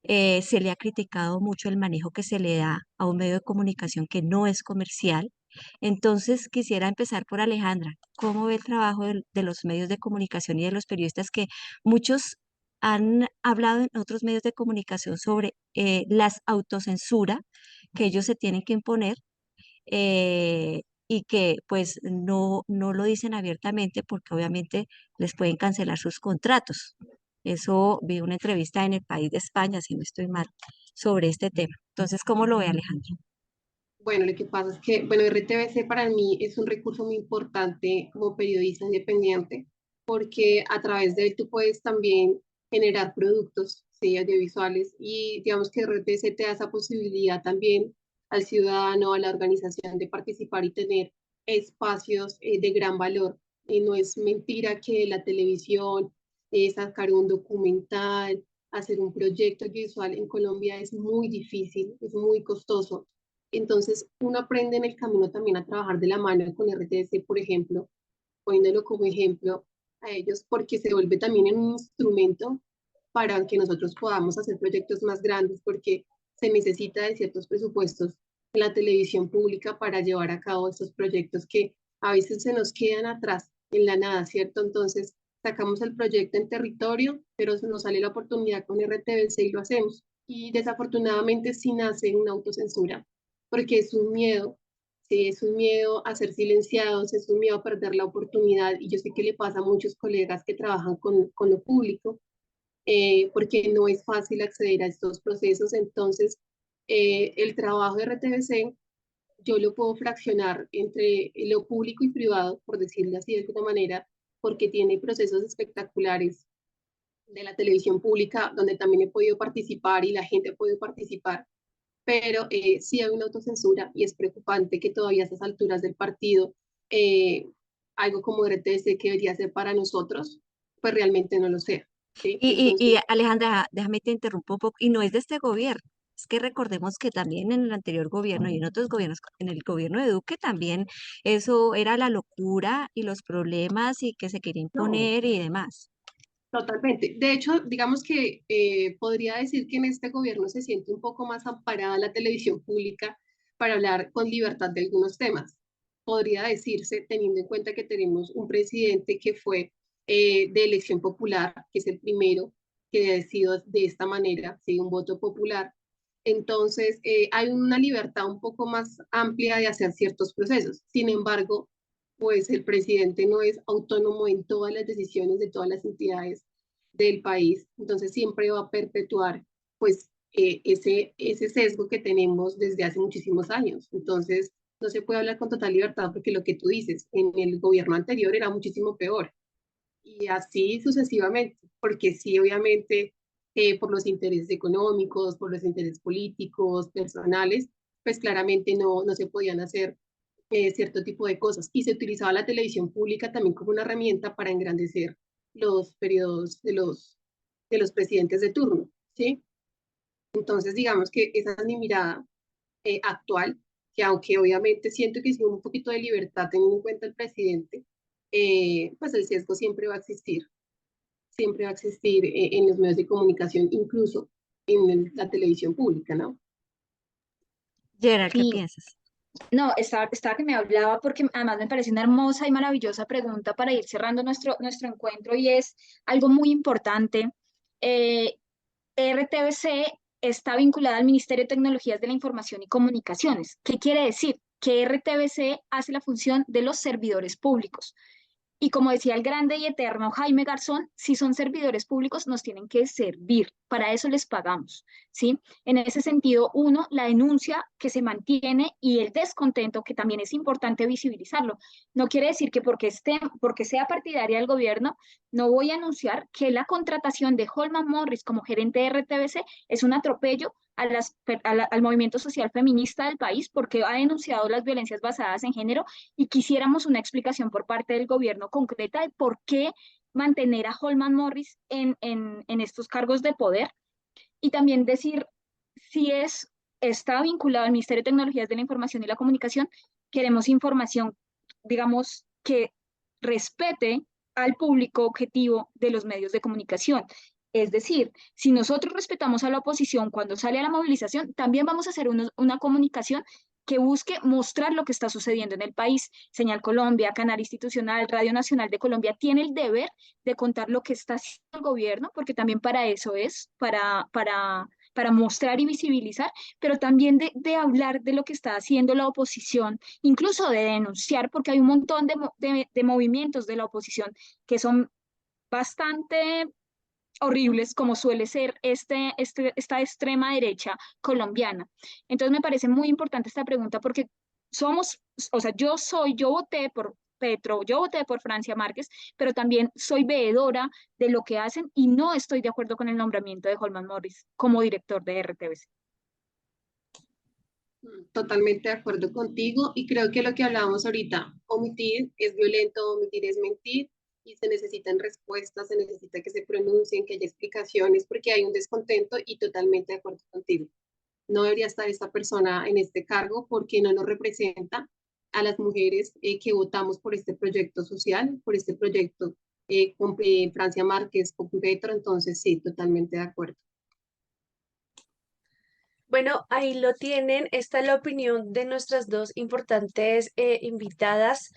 Se le ha criticado mucho el manejo que se le da a un medio de comunicación que no es comercial. Entonces, quisiera empezar por Alejandra. ¿Cómo ve el trabajo de los medios de comunicación y de los periodistas, que muchos han hablado en otros medios de comunicación sobre las autocensura que ellos se tienen que imponer? y que pues no lo dicen abiertamente porque obviamente les pueden cancelar sus contratos. Eso vi una entrevista en El País de España, si no estoy mal, sobre este tema. Entonces, ¿cómo lo ve Alejandro? Bueno, lo que pasa es que, bueno, RTBC para mí es un recurso muy importante como periodista independiente, porque a través de él tú puedes también generar productos, sí, audiovisuales, y digamos que RTBC te da esa posibilidad también al ciudadano, a la organización de participar y tener espacios de gran valor. Y no es mentira que la televisión, sacar un documental, hacer un proyecto audiovisual en Colombia es muy difícil, es muy costoso. Entonces, uno aprende en el camino también a trabajar de la mano con RTC, por ejemplo, poniéndolo como ejemplo a ellos, porque se vuelve también un instrumento para que nosotros podamos hacer proyectos más grandes, porque se necesita de ciertos presupuestos en la televisión pública para llevar a cabo estos proyectos que a veces se nos quedan atrás en la nada, ¿cierto? Entonces, sacamos el proyecto en territorio, pero nos sale la oportunidad con RTBC y lo hacemos. Y desafortunadamente sí nace una autocensura porque es un miedo, sí, es un miedo a ser silenciados, es un miedo a perder la oportunidad y yo sé que le pasa a muchos colegas que trabajan con lo público, porque no es fácil acceder a estos procesos, entonces el trabajo de RTBC yo lo puedo fraccionar entre lo público y privado, por decirlo así de alguna manera, porque tiene procesos espectaculares de la televisión pública donde también he podido participar y la gente ha podido participar, pero sí hay una autocensura y es preocupante que todavía a estas alturas del partido eh, algo como RTC que debería ser para nosotros, pues realmente no lo sea. ¿Sí? Y Entonces, Alejandra, déjame te interrumpo un poco, y no es de este gobierno. Es que recordemos que también en el anterior gobierno y en otros gobiernos, en el gobierno de Duque también eso era la locura y los problemas y que se quería no, imponer y demás. totalmente. De hecho, digamos que podría decir que en este gobierno se siente un poco más amparada la televisión pública para hablar con libertad de algunos temas. Podría decirse, teniendo en cuenta que tenemos un presidente que fue de elección popular, que es el primero que ha sido de esta manera, ¿sí? Un voto popular. Entonces, hay una libertad un poco más amplia de hacer ciertos procesos. Sin embargo, pues el presidente no es autónomo en todas las decisiones de todas las entidades del país, entonces siempre va a perpetuar pues ese sesgo que tenemos desde hace muchísimos años. Entonces, no se puede hablar con total libertad porque lo que tú dices, en el gobierno anterior era muchísimo peor y así sucesivamente, porque sí, obviamente, por los intereses económicos, por los intereses políticos, personales, pues claramente no se podían hacer cierto tipo de cosas. Y se utilizaba la televisión pública también como una herramienta para engrandecer los periodos de los presidentes de turno, ¿sí? Entonces, digamos que esa es mi mirada actual, que aunque obviamente siento que sí un poquito de libertad teniendo en cuenta el presidente, pues el sesgo siempre va a existir en los medios de comunicación, incluso en la televisión pública, ¿no? Gerald, ¿qué Sí, piensas? no, estaba que me hablaba porque además me parece una hermosa y maravillosa pregunta para ir cerrando nuestro encuentro y es algo muy importante. Eh, RTBC está vinculada al Ministerio de Tecnologías de la Información y Comunicaciones. ¿Qué quiere decir? Que RTBC hace la función de los servidores públicos. Y como decía el grande y eterno Jaime Garzón, si son servidores públicos, nos tienen que servir. Para eso les pagamos, ¿sí? En ese sentido, uno, la denuncia que se mantiene y el descontento, que también es importante visibilizarlo. No quiere decir que porque sea partidaria del gobierno, no voy a anunciar que la contratación de Holman Morris como gerente de RTBC es un atropello al movimiento social feminista del país porque ha denunciado las violencias basadas en género y quisiéramos una explicación por parte del gobierno concreta de por qué mantener a Holman Morris en estos cargos de poder y también decir si está vinculado al Ministerio de Tecnologías de la Información y la Comunicación, queremos información, digamos, que respete al público objetivo de los medios de comunicación. Es decir, si nosotros respetamos a la oposición cuando sale a la movilización, también vamos a hacer una comunicación que busque mostrar lo que está sucediendo en el país. Señal Colombia, Canal Institucional, Radio Nacional de Colombia tiene el deber de contar lo que está haciendo el gobierno, porque también para eso es, para para mostrar y visibilizar, pero también de hablar de lo que está haciendo la oposición, incluso de denunciar, porque hay un montón de movimientos de la oposición que son bastante horribles, como suele ser esta extrema derecha colombiana. Entonces me parece muy importante esta pregunta porque somos, o sea, yo voté por Petro, yo voté por Francia Márquez, pero también soy veedora de lo que hacen y no estoy de acuerdo con el nombramiento de Holman Morris como director de RTBC. Totalmente de acuerdo contigo y creo que lo que hablábamos ahorita, omitir es violento, omitir es mentir y se necesitan respuestas, se necesita que se pronuncien, que haya explicaciones porque hay un descontento y totalmente de acuerdo contigo. No debería estar esta persona en este cargo porque no nos representa a las mujeres que votamos por este proyecto social, por este proyecto con Francia Márquez, con Petro, entonces sí, totalmente de acuerdo. Bueno, ahí lo tienen. Esta es la opinión de nuestras dos importantes invitadas.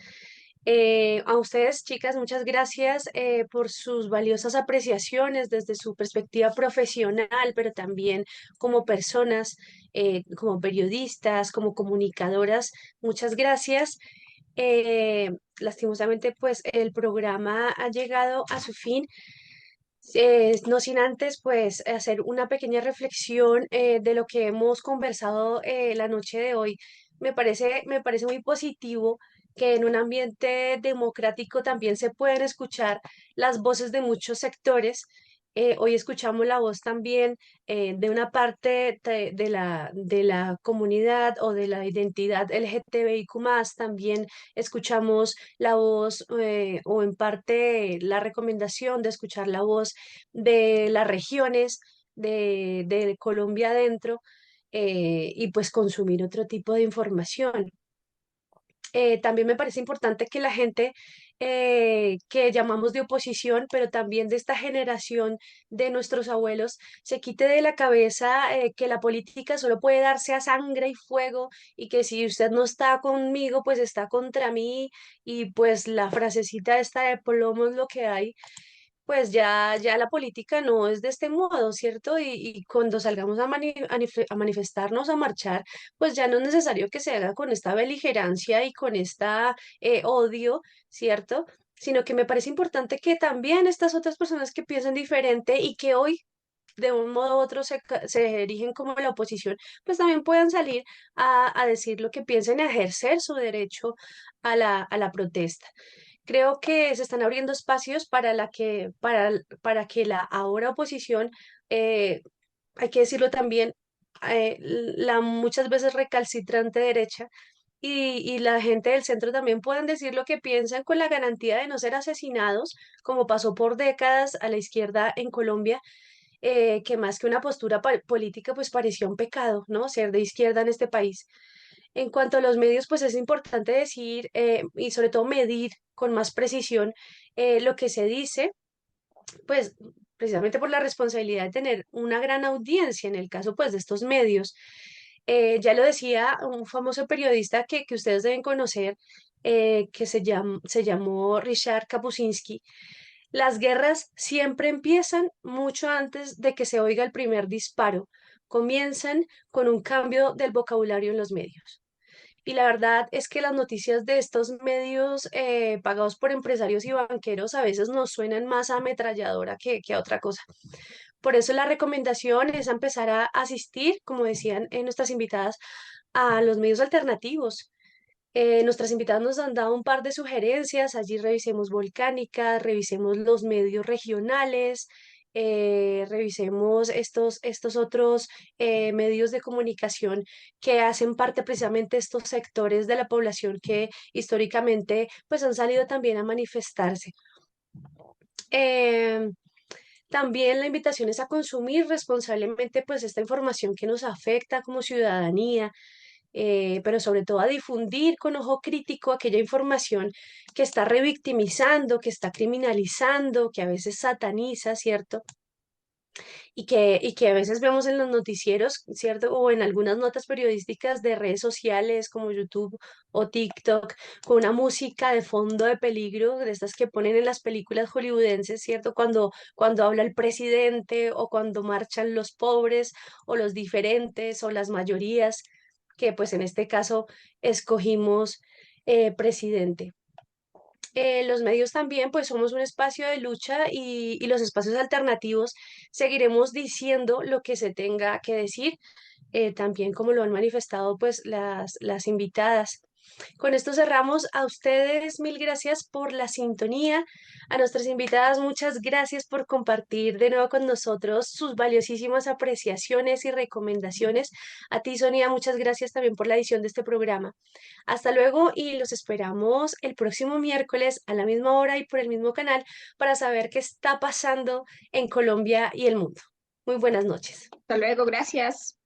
A ustedes, chicas, muchas gracias por sus valiosas apreciaciones desde su perspectiva profesional, pero también como personas, como periodistas, como comunicadoras. Muchas gracias. Lastimosamente, pues el programa ha llegado a su fin. No sin antes, pues, hacer una pequeña reflexión de lo que hemos conversado la noche de hoy. Me parece muy positivo que en un ambiente democrático también se pueden escuchar las voces de muchos sectores. Hoy escuchamos la voz también de una parte de la comunidad o de la identidad LGTBIQ+, también escuchamos la voz o en parte la recomendación de escuchar la voz de las regiones de Colombia adentro y pues consumir otro tipo de información. También me parece importante que la gente que llamamos de oposición, pero también de esta generación de nuestros abuelos, se quite de la cabeza que la política solo puede darse a sangre y fuego y que si usted no está conmigo, pues está contra mí y pues la frasecita esta de plomo es lo que hay. Pues ya la política no es de este modo, ¿cierto? Y cuando salgamos a manifestarnos, a marchar, pues ya no es necesario que se haga con esta beligerancia y con esta odio, ¿cierto? Sino que me parece importante que también estas otras personas que piensan diferente y que hoy de un modo u otro se erigen como la oposición, pues también puedan salir a decir lo que piensen, a ejercer su derecho a la protesta. Creo que se están abriendo espacios para que la ahora oposición, eh, hay que decirlo también, la muchas veces recalcitrante derecha y la gente del centro también puedan decir lo que piensan con la garantía de no ser asesinados, como pasó por décadas a la izquierda en Colombia, que más que una postura política, pues parecía un pecado, ¿no? Ser de izquierda en este país. En cuanto a los medios, pues es importante decir y sobre todo medir con más precisión lo que se dice, pues precisamente por la responsabilidad de tener una gran audiencia en el caso pues de estos medios. Ya lo decía un famoso periodista que ustedes deben conocer, que se llamó Richard Kapuscinski. Las guerras siempre empiezan mucho antes de que se oiga el primer disparo. Comienzan con un cambio del vocabulario en los medios. Y la verdad es que las noticias de estos medios pagados por empresarios y banqueros a veces nos suenan más a ametralladora que a otra cosa. Por eso la recomendación es empezar a asistir, como decían nuestras invitadas, a los medios alternativos. Nuestras invitadas nos han dado un par de sugerencias. Allí revisemos Volcánica, revisemos los medios regionales, revisemos estos otros medios de comunicación que hacen parte precisamente de estos sectores de la población que históricamente pues han salido también a manifestarse. Em, También la invitación es a consumir responsablemente pues esta información que nos afecta como ciudadanía, pero sobre todo a difundir con ojo crítico aquella información que está revictimizando, que está criminalizando, que a veces sataniza, ¿cierto? y que a veces vemos en los noticieros, ¿cierto? O en algunas notas periodísticas de redes sociales como YouTube o TikTok, con una música de fondo de peligro, de estas que ponen en las películas hollywoodenses, ¿cierto? Cuando habla el presidente o cuando marchan los pobres o los diferentes o las mayorías, que pues en este caso escogimos presidente. Los medios también, pues somos un espacio de lucha y los espacios alternativos seguiremos diciendo lo que se tenga que decir, también como lo han manifestado pues las invitadas. Con esto cerramos. A ustedes, mil gracias por la sintonía. A nuestras invitadas, muchas gracias por compartir de nuevo con nosotros sus valiosísimas apreciaciones y recomendaciones. A ti, Sonia, muchas gracias también por la edición de este programa. Hasta luego y los esperamos el próximo miércoles a la misma hora y por el mismo canal para saber qué está pasando en Colombia y el mundo. Muy buenas noches. Hasta luego, gracias.